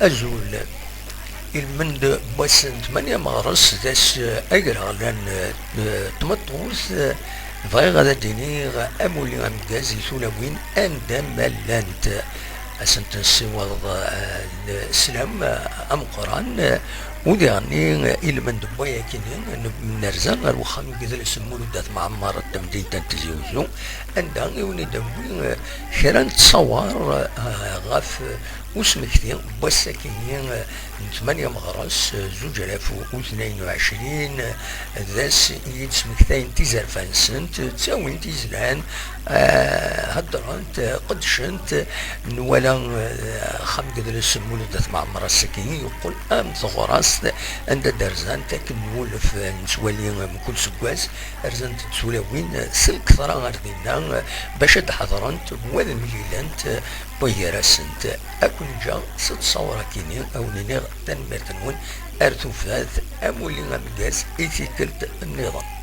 أزول المند بسن ثمانية مغرس داس أجرى لأن تمطوس ضاي غادا ديني أمولي أمجاز يسولوين أندم لانت أسنت السواد السلام أم قران ودي غني إلى من دبويا كينين من نرزان غير وخانو كذا يسمونو دات معمارة تمديد تزيوزو عندها يوني دبوي كرا تصور غاف وسمكتين بساكينين من 8 مغرس 2022 ذاس يد سمكتين تيزر فانسنت تساوين تيزلان هدرانت قدشنت ولا خم قدر يسمونو دات معمارة السكينين يقول أم ثغراس عند درزان تاكن نولف نسوالي من كل سكواز رزانت تسولاوين سلك ثرا غاردينا باش تحضرنت بوذا ميلانت بويراسنت أكون جا ست صورة كينين أو نيغ تنمير تنون أرتو فاث أمولي غامداز إيثيكلت النظام.